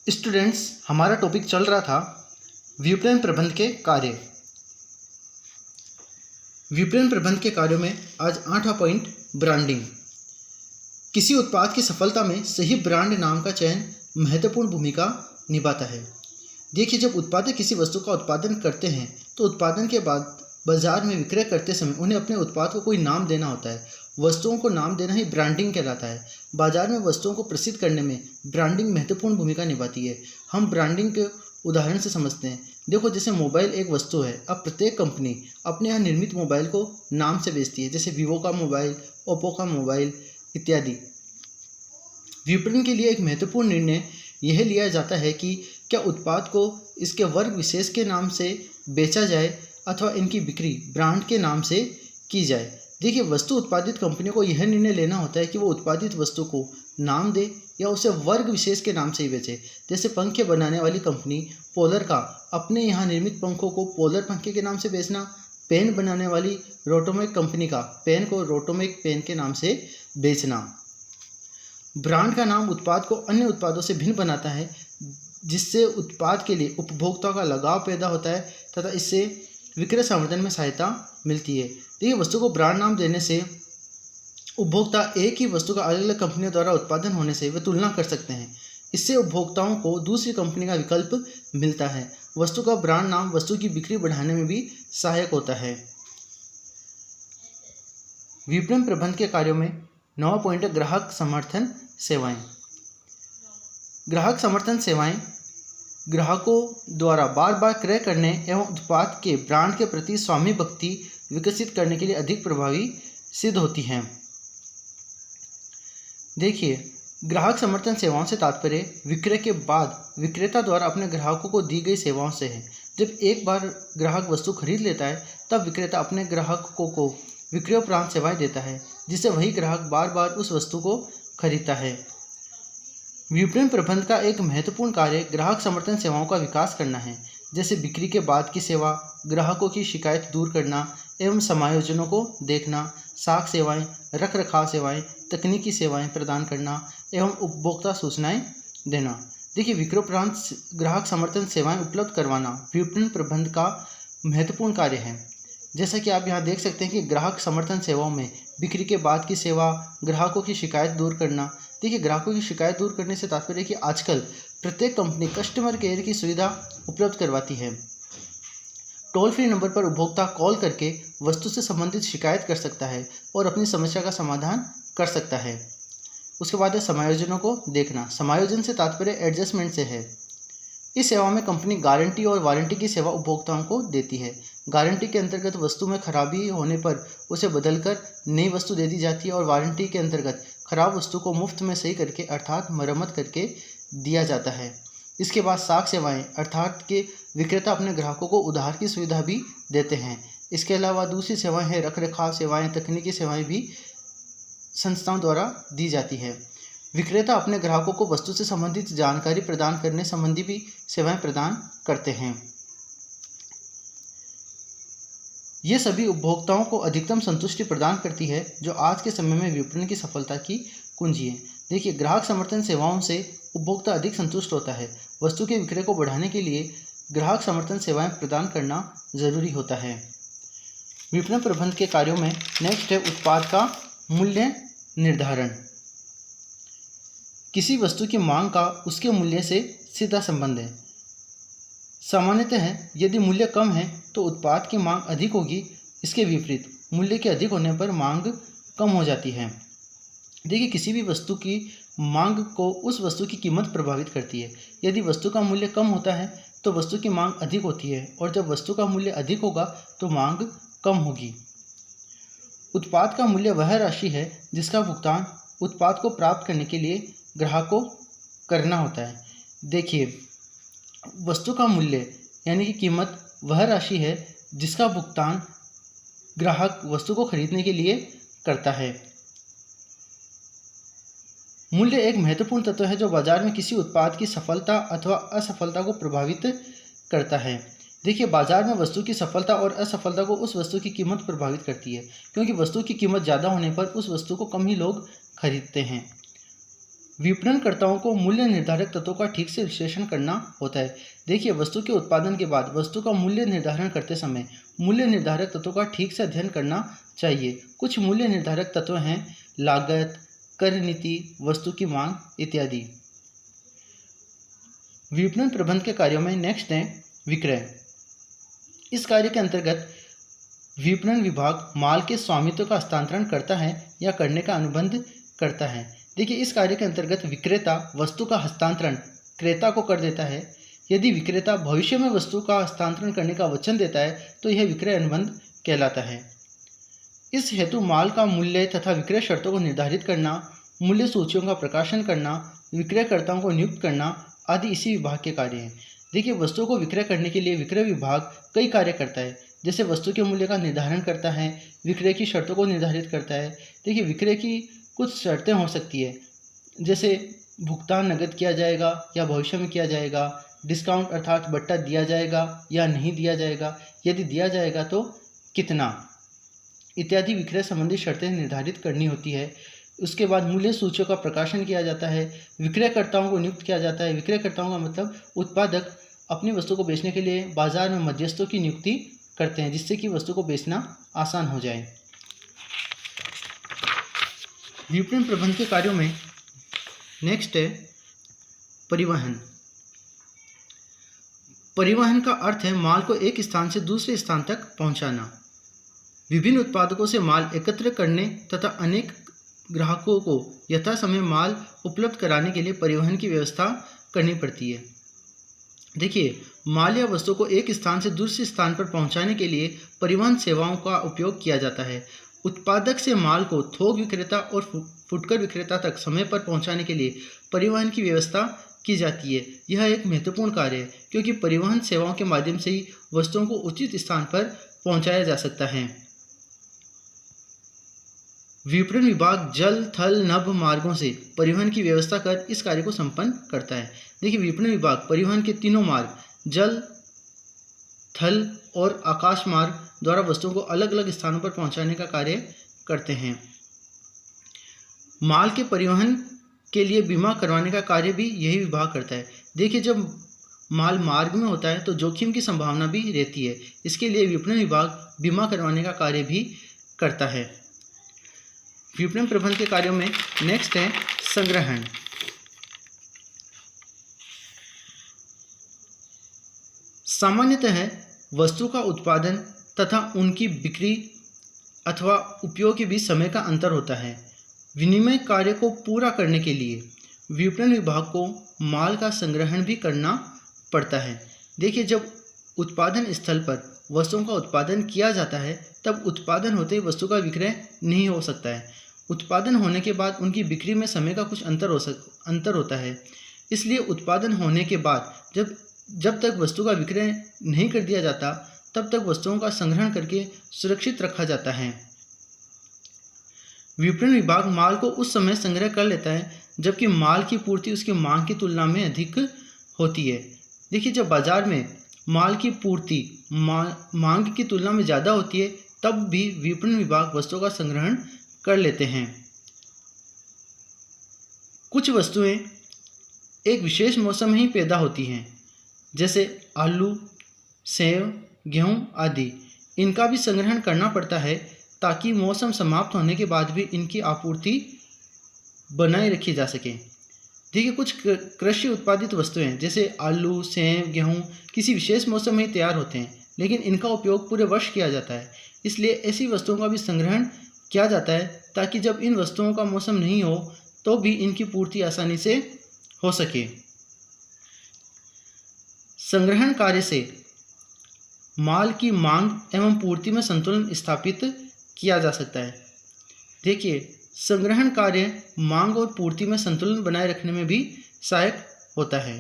Students, हमारा topic चल रहा था विपणन प्रबंध के कार्य। विपणन प्रबंध के कार्यों में आज 8वां पॉइंट ब्रांडिंग। किसी उत्पाद की सफलता में सही ब्रांड नाम का चयन महत्वपूर्ण भूमिका निभाता है। देखिए, जब उत्पादक किसी वस्तु का उत्पादन करते हैं तो उत्पादन के बाद बाजार में विक्रय करते समय उन्हें अपने उत्पाद को कोई नाम देना होता है। वस्तुओं को नाम देना ही ब्रांडिंग कहलाता है। बाजार में वस्तुओं को प्रसिद्ध करने में ब्रांडिंग महत्वपूर्ण भूमिका निभाती है। हम ब्रांडिंग के उदाहरण से समझते हैं। देखो, जैसे मोबाइल एक वस्तु है। अब प्रत्येक कंपनी अपने यहाँ निर्मित मोबाइल को नाम से बेचती है, जैसे वीवो का मोबाइल, ओप्पो का मोबाइल इत्यादि। विपणन के लिए एक महत्वपूर्ण निर्णय यह लिया जाता है कि क्या उत्पाद को इसके वर्ग विशेष के नाम से बेचा जाए अथवा इनकी बिक्री ब्रांड के नाम से की जाए। देखिए, वस्तु उत्पादित कंपनी को यह निर्णय लेना होता है कि वो उत्पादित वस्तु को नाम दे या उसे वर्ग विशेष के नाम से ही बेचे। जैसे पंखे बनाने वाली कंपनी पोलर का अपने यहाँ निर्मित पंखों को पोलर पंखे के नाम से बेचना, पेन बनाने वाली रोटोमेक कंपनी का पेन को रोटोमेक पेन के नाम से बेचना। ब्रांड का नाम उत्पाद को अन्य उत्पादों से भिन्न बनाता है, जिससे उत्पाद के लिए उपभोक्ता का लगाव पैदा होता है तथा इससे विक्रय संवर्धन में सहायता मिलती है। देखिए, वस्तु को ब्रांड नाम देने से उपभोक्ता एक ही वस्तु का अलग अलग कंपनियों द्वारा उत्पादन होने से वे तुलना कर सकते हैं। इससे उपभोक्ताओं को दूसरी कंपनी का विकल्प मिलता है। वस्तु का ब्रांड नाम वस्तु की बिक्री बढ़ाने में भी सहायक होता है। विपणन प्रबंध के कार्यों में 9वां पॉइंट है ग्राहक समर्थन सेवाएं। ग्राहक समर्थन सेवाएं ग्राहकों द्वारा बार बार क्रय करने एवं उत्पाद के ब्रांड के प्रति स्वामी भक्ति विकसित करने के लिए अधिक प्रभावी सिद्ध होती हैं। देखिए, ग्राहक समर्थन सेवाओं से तात्पर्य विक्रय के बाद विक्रेता द्वारा अपने ग्राहकों को दी गई सेवाओं से है। जब एक बार ग्राहक वस्तु खरीद लेता है तब विक्रेता अपने ग्राहकों को विक्रयोपरांत सेवाएं देता है, जिससे वही ग्राहक बार बार उस वस्तु को खरीदता है। विपणन प्रबंध का एक महत्वपूर्ण कार्य ग्राहक समर्थन सेवाओं का विकास करना है, जैसे बिक्री के बाद की सेवा, ग्राहकों की शिकायत दूर करना एवं समायोजनों को देखना, साख सेवाएं, रख रखाव सेवाएं, तकनीकी सेवाएं प्रदान करना एवं उपभोक्ता सूचनाएं देना। देखिए, विक्रयोपरांत ग्राहक समर्थन सेवाएं उपलब्ध करवाना विपणन प्रबंध का महत्वपूर्ण कार्य है। जैसा कि आप यहाँ देख सकते हैं कि ग्राहक समर्थन सेवाओं में बिक्री के बाद की सेवा, ग्राहकों की शिकायत दूर करना। देखिए, ग्राहकों की शिकायत दूर करने से तात्पर्य है कि आजकल प्रत्येक कंपनी कस्टमर केयर की सुविधा उपलब्ध करवाती है। टोल फ्री नंबर पर उपभोक्ता कॉल करके वस्तु से संबंधित शिकायत कर सकता है और अपनी समस्या का समाधान कर सकता है। उसके बाद है समायोजनों को देखना। समायोजन से तात्पर्य एडजस्टमेंट से है। इस सेवा में कंपनी गारंटी और वारंटी की सेवा उपभोक्ताओं को देती है। गारंटी के अंतर्गत वस्तु में खराबी होने पर उसे बदलकर नई वस्तु दे दी जाती है और वारंटी के अंतर्गत खराब वस्तु को मुफ्त में सही करके अर्थात मरम्मत करके दिया जाता है। इसके बाद साख सेवाएं अर्थात के विक्रेता अपने ग्राहकों को उधार की सुविधा भी देते हैं। इसके अलावा दूसरी सेवाएं हैं रख रखाव सेवाएं, तकनीकी सेवाएं भी संस्थाओं द्वारा दी जाती है। विक्रेता अपने ग्राहकों को वस्तु से संबंधित जानकारी प्रदान करने संबंधी भी सेवाएं प्रदान करते हैं। ये सभी उपभोक्ताओं को अधिकतम संतुष्टि प्रदान करती है, जो आज के समय में विपणन की सफलता की कुंजी है। देखिए, ग्राहक समर्थन सेवाओं से उपभोक्ता अधिक संतुष्ट होता है। वस्तु के विक्रय को बढ़ाने के लिए ग्राहक समर्थन सेवाएं प्रदान करना जरूरी होता है। विपणन प्रबंध के कार्यों में नेक्स्ट है उत्पाद का मूल्य निर्धारण। किसी वस्तु की मांग का उसके मूल्य से सीधा संबंध है। सामान्यतः यदि मूल्य कम है तो उत्पाद की मांग अधिक होगी। इसके विपरीत मूल्य के अधिक होने पर मांग कम हो जाती है। देखिए, किसी भी वस्तु की मांग को उस वस्तु की कीमत प्रभावित करती है। यदि वस्तु का मूल्य कम होता है तो वस्तु की मांग अधिक होती है और जब वस्तु का मूल्य अधिक होगा तो मांग कम होगी। उत्पाद का मूल्य वह राशि है जिसका भुगतान उत्पाद को प्राप्त करने के लिए ग्राहक को करना होता है। देखिए, वस्तु का मूल्य यानी कि कीमत वह राशि है जिसका भुगतान ग्राहक वस्तु को खरीदने के लिए करता है। मूल्य एक महत्वपूर्ण तत्व है जो बाजार में किसी उत्पाद की सफलता अथवा असफलता को प्रभावित करता है। देखिए, बाजार में वस्तु की सफलता और असफलता को उस वस्तु की कीमत प्रभावित करती है, क्योंकि वस्तु की कीमत ज़्यादा होने पर उस वस्तु को कम ही लोग खरीदते हैं। विपणनकर्ताओं को मूल्य निर्धारक तत्वों का ठीक से विश्लेषण करना होता है। देखिए, वस्तु के उत्पादन के बाद वस्तु का मूल्य निर्धारण करते समय मूल्य निर्धारक तत्वों का ठीक से अध्ययन करना चाहिए। कुछ मूल्य निर्धारक तत्व हैं लागत, कर नीति, वस्तु की मांग इत्यादि। विपणन प्रबंध के कार्यों में नेक्स्ट है विक्रय। इस कार्य के अंतर्गत विपणन विभाग माल के स्वामित्व का हस्तांतरण करता है या करने का अनुबंध करता है। देखिए, इस कार्य के अंतर्गत विक्रेता वस्तु का हस्तांतरण क्रेता को कर देता है। यदि विक्रेता भविष्य में वस्तु का हस्तांतरण करने का वचन देता है तो यह विक्रय अनुबंध कहलाता है। इस हेतु माल का मूल्य तथा विक्रय शर्तों को निर्धारित करना, मूल्य सूचियों का प्रकाशन करना, विक्रयकर्ताओं को नियुक्त करना आदि इसी विभाग के कार्य हैं। देखिए, वस्तुओं को विक्रय करने के लिए विक्रय विभाग कई कार्य करता है, जैसे वस्तु के मूल्य का निर्धारण करता है, विक्रय की शर्तों को निर्धारित करता है। देखिए, विक्रय की कुछ शर्तें हो सकती है, जैसे भुगतान नगद किया जाएगा या भविष्य में किया जाएगा, डिस्काउंट अर्थात बट्टा दिया जाएगा या नहीं दिया जाएगा, यदि दिया जाएगा तो कितना, इत्यादि विक्रय संबंधी शर्तें निर्धारित करनी होती है। उसके बाद मूल्य सूचियों का प्रकाशन किया जाता है, विक्रयकर्ताओं को नियुक्त किया जाता है। विक्रयकर्ताओं का मतलब उत्पादक अपनी वस्तु को बेचने के लिए बाजार में मध्यस्थों की नियुक्ति करते हैं, जिससे कि वस्तु को बेचना आसान हो जाए। विपणन प्रबंध के कार्यों में नेक्स्ट है परिवहन। परिवहन का अर्थ है माल को एक स्थान से दूसरे स्थान तक पहुंचाना। विभिन्न उत्पादकों से माल एकत्र करने तथा अनेक ग्राहकों को यथासमय माल उपलब्ध कराने के लिए परिवहन की व्यवस्था करनी पड़ती है। देखिए, माल या वस्तु को एक स्थान से दूसरे स्थान पर पहुंचाने के लिए परिवहन सेवाओं का उपयोग किया जाता है। उत्पादक से माल को थोक विक्रेता और फुटकर विक्रेता तक समय पर पहुंचाने के लिए परिवहन की व्यवस्था की जाती है। यह एक महत्वपूर्ण कार्य है, क्योंकि परिवहन सेवाओं के माध्यम से ही वस्तुओं को उचित स्थान पर पहुंचाया जा सकता है। विपणन विभाग जल, थल, नभ मार्गों से परिवहन की व्यवस्था कर इस कार्य को संपन्न करता है। देखिए, विपणन विभाग परिवहन के तीनों मार्ग जल, थल और आकाश मार्ग द्वारा वस्तुओं को अलग अलग स्थानों पर पहुंचाने का कार्य करते हैं। माल के परिवहन के लिए बीमा करवाने का कार्य भी यही विभाग करता है। देखिए, जब माल मार्ग में होता है तो जोखिम की संभावना भी रहती है, इसके लिए विपणन विभाग बीमा करवाने का कार्य भी करता है। विपणन प्रबंध के कार्यों में नेक्स्ट है संग्रहण। सामान्यतः वस्तु का उत्पादन तथा उनकी बिक्री अथवा उपयोग के बीच समय का अंतर होता है। विनिमय कार्य को पूरा करने के लिए विपणन विभाग को माल का संग्रहण भी करना पड़ता है। देखिए, जब उत्पादन स्थल पर वस्तुओं का उत्पादन किया जाता है तब उत्पादन होते ही वस्तु का विक्रय नहीं हो सकता है। उत्पादन होने के बाद उनकी बिक्री में समय का कुछ अंतर होता है। इसलिए उत्पादन होने के बाद जब तक वस्तु का विक्रय नहीं कर दिया जाता तब तक वस्तुओं का संग्रहण करके सुरक्षित रखा जाता है। विपणन विभाग माल को उस समय संग्रह कर लेता है जबकि माल की पूर्ति उसकी मांग की तुलना में अधिक होती है। देखिए, जब बाजार में माल की पूर्ति मांग की तुलना में ज़्यादा होती है तब भी विपणन विभाग वस्तुओं का संग्रहण कर लेते हैं। कुछ वस्तुएं एक विशेष मौसम में ही पैदा होती हैं, जैसे आलू, सेब, गेहूं आदि। इनका भी संग्रहण करना पड़ता है ताकि मौसम समाप्त होने के बाद भी इनकी आपूर्ति बनाए रखी जा सके। देखिए, कुछ कृषि उत्पादित वस्तुएं जैसे आलू, सेब, गेहूं किसी विशेष मौसम में ही तैयार होते हैं, लेकिन इनका उपयोग पूरे वर्ष किया जाता है। इसलिए ऐसी वस्तुओं का भी संग्रहण किया जाता है ताकि जब इन वस्तुओं का मौसम नहीं हो तो भी इनकी पूर्ति आसानी से हो सके। संग्रहण कार्य से माल की मांग एवं पूर्ति में संतुलन स्थापित किया जा सकता है। देखिए, संग्रहण कार्य मांग और पूर्ति में संतुलन बनाए रखने में भी सहायक होता है।